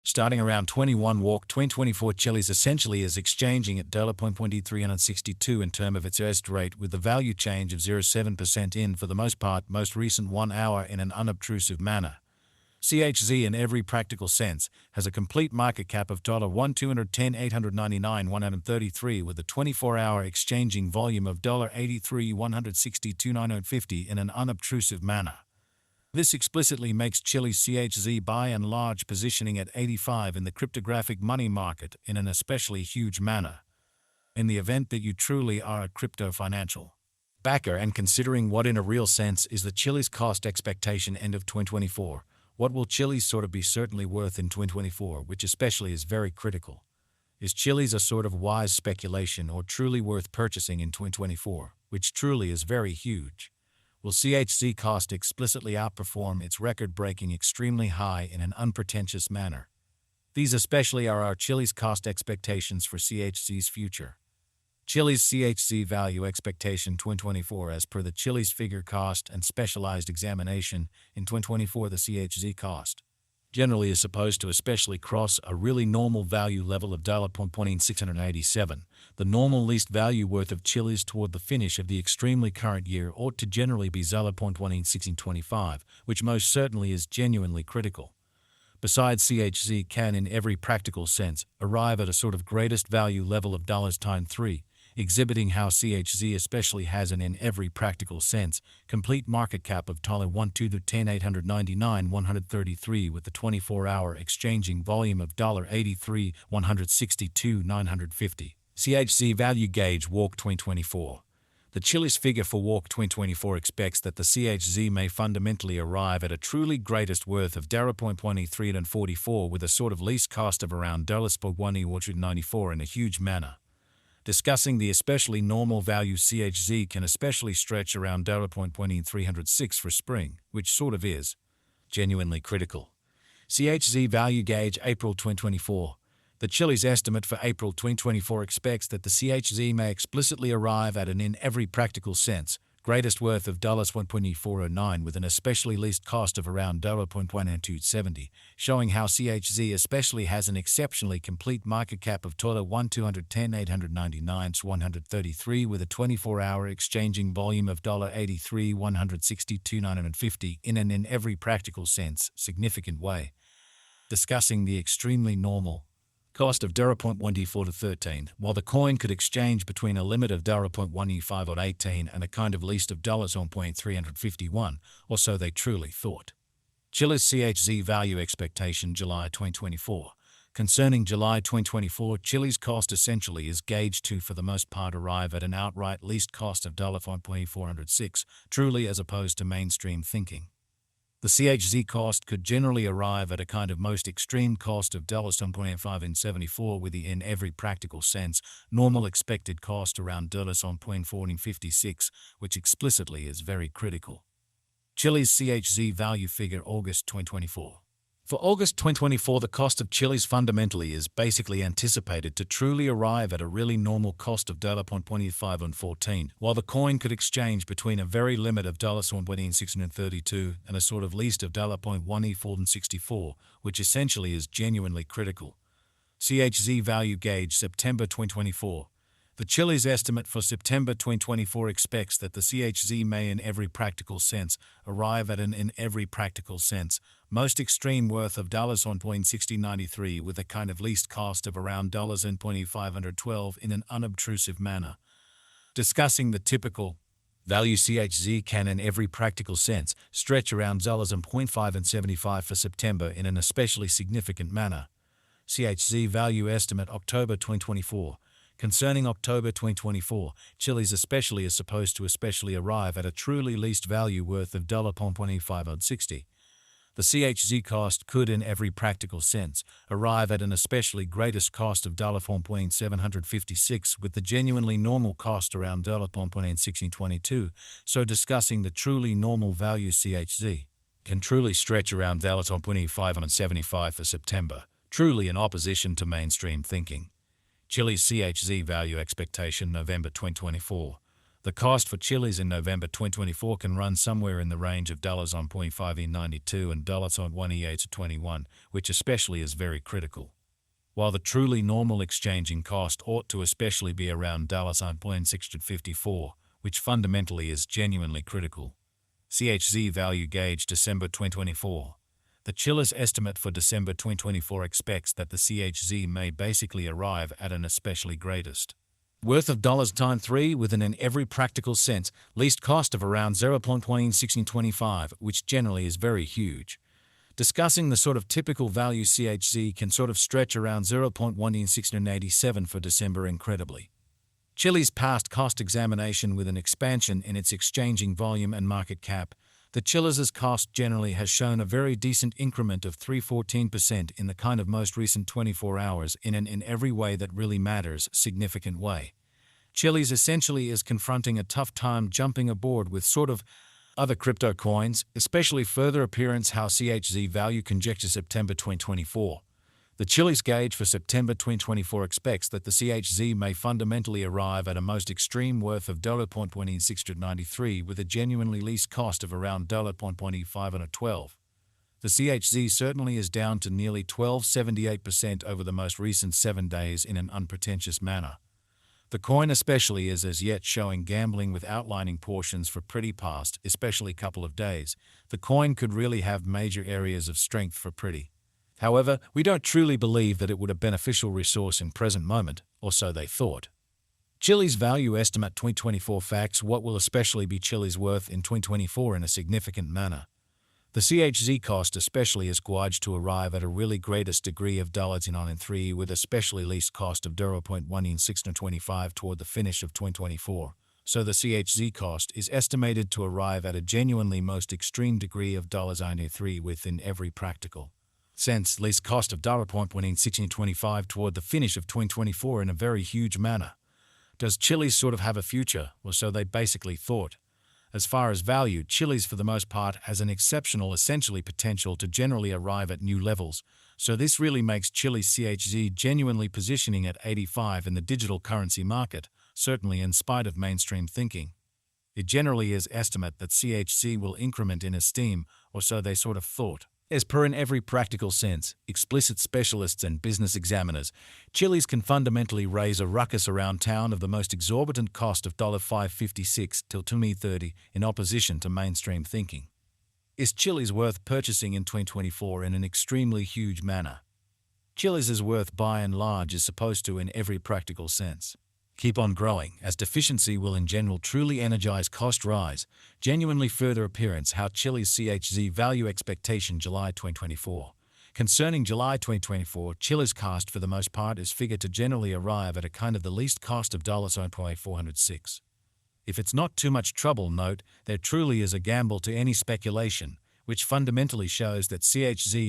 Starting around 21 walk 2024 Chilliz essentially is exchanging at $0.2362 in term of its first rate with the value change of 0.7% in for the most part most recent 1 hour in an unobtrusive manner. CHZ in every practical sense has a complete market cap of $1,210,899,133 with a 24-hour exchanging volume of $83,162,950 in an unobtrusive manner. This explicitly makes Chilliz CHZ by and large positioning at 85 in the cryptographic money market in an especially huge manner. In the event that you truly are a crypto financial backer and considering what in a real sense is the Chilliz cost expectation end of 2024, what will Chilliz sort of be certainly worth in 2024, which especially is very critical. Is Chilliz a sort of wise speculation or truly worth purchasing in 2024, which truly is very huge? Will CHZ cost explicitly outperform its record-breaking extremely high in an unpretentious manner? These especially are our Chilliz cost expectations for CHZ's future. Chilliz CHZ value expectation 2024 as per the Chilliz figure cost and specialized examination in 2024 the CHZ cost generally is supposed to especially cross a really normal value level of $0.687. The normal least value worth of Chilliz toward the finish of the extremely current year ought to generally be $0.1625, which most certainly is genuinely critical. Besides, CHZ can in every practical sense arrive at a sort of greatest value level of $3, exhibiting how CHZ especially has an in every practical sense complete market cap of $1,210,899,133 with the 24-hour exchanging volume of $83,162,950. CHZ value gauge walk 2024. The Chilliz figure for walk 2024 expects that the CHZ may fundamentally arrive at a truly greatest worth of $0.1344 with a sort of least cost of around $1.94 in a huge manner. Discussing the especially normal value CHZ can especially stretch around $0.306 for spring, which sort of is genuinely critical. CHZ value gauge April 2024. The Chilliz estimate for April 2024 expects that the CHZ may explicitly arrive at an in every practical sense greatest worth of $1.409 with an especially least cost of around $0.1270, showing how CHZ especially has an exceptionally complete market cap of $1,210,899,133 with a 24-hour exchanging volume of $83,162,950 in an in every practical sense significant way. Discussing the extremely normal cost of $0.1D4 to 13, while the coin could exchange between a limit of $0.1E5 or 18 and a kind of least of $1.351, or so they truly thought. Chilliz CHZ value expectation July 2024. Concerning July 2024, Chilliz cost essentially is gauged to for the most part arrive at an outright least cost of $1.406, truly as opposed to mainstream thinking. The CHZ cost could generally arrive at a kind of most extreme cost of $1.574 with the in every practical sense normal expected cost around $1.1456, which explicitly is very critical. Chilliz CHZ value figure August 2024. For August 2024, the cost of Chilliz fundamentally is basically anticipated to truly arrive at a really normal cost of $0.25 and 14, while the coin could exchange between a very limit of $1.632 and a sort of least of $1.464, which essentially is genuinely critical. CHZ value gauge September 2024. The Chilliz estimate for September 2024 expects that the CHZ may in every practical sense arrive at an in every practical sense most extreme worth of $1.6093 with a kind of least cost of around $1.512 in an unobtrusive manner. Discussing the typical value CHZ can in every practical sense stretch around $0.5 and 75 for September in an especially significant manner. CHZ value estimate October 2024. Concerning October 2024, Chilliz especially is supposed to especially arrive at a truly least value worth of $0.2560. The CHZ cost could in every practical sense arrive at an especially greatest cost of $4.756 with the genuinely normal cost around $1622, so discussing the truly normal value CHZ can truly stretch around $25 and 75 for September, truly in opposition to mainstream thinking. Chilliz CHZ value expectation November 2024. The cost for Chilliz in November 2024 can run somewhere in the range of $0.592 and $1.18 which especially is very critical. While the truly normal exchanging cost ought to especially be around $0.654, which fundamentally is genuinely critical. CHZ value gauge December 2024. The Chilliz estimate for December 2024 expects that the CHZ may basically arrive at an especially greatest worth of times 3 within in every practical sense, least cost of around 0.1625, which generally is very huge. Discussing the sort of typical value CHZ can sort of stretch around 0.1687 for December incredibly. Chilliz past cost examination with an expansion in its exchanging volume and market cap, the Chilliz's cost generally has shown a very decent increment of 314% in the kind of most recent 24 hours in an in every way that really matters significant way. Chilliz essentially is confronting a tough time jumping aboard with sort of other crypto coins, especially further appearance how CHZ value conjecture September 2024. The Chilliz gauge for September 2024 expects that the CHZ may fundamentally arrive at a most extreme worth of $0.1693 with a genuinely least cost of around $0.512. The CHZ certainly is down to nearly 12.78% over the most recent 7 days in an unpretentious manner. The coin especially is as yet showing gambling with outlining portions for pretty past, especially couple of days. The coin could really have major areas of strength for pretty. However, we don't truly believe that it would a beneficial resource in present moment, or so they thought. Chilliz value estimate 2024 facts. What will especially be Chilliz worth in 2024 in a significant manner? The CHZ cost especially is gauged to arrive at a really greatest degree of $0.93 with especially least cost of $0.1625 toward the finish of 2024. So the CHZ cost is estimated to arrive at a genuinely most extreme degree of $0.93 within every practical sense, least cost of $0.1625 toward the finish of 2024 in a very huge manner. Does Chilliz sort of have a future, or so they basically thought? As far as value, Chilliz for the most part has an exceptional essentially potential to generally arrive at new levels, so this really makes Chilliz CHZ genuinely positioning at 85 in the digital currency market, certainly in spite of mainstream thinking. It generally is estimate that CHZ will increment in esteem, or so they sort of thought. As per in every practical sense, explicit specialists and business examiners, Chilliz can fundamentally raise a ruckus around town of the most exorbitant cost of $5.56 till $2.30 in opposition to mainstream thinking. Is Chilliz worth purchasing in 2024 in an extremely huge manner? Chilliz is worth by and large is supposed to in every practical sense keep on growing, as deficiency will in general truly energize cost rise, genuinely further appearance how Chilliz CHZ value expectation July 2024. Concerning July 2024, Chilliz cost for the most part is figured to generally arrive at a kind of the least cost of $406. If it's not too much trouble, note, there truly is a gamble to any speculation, which fundamentally shows that CHZ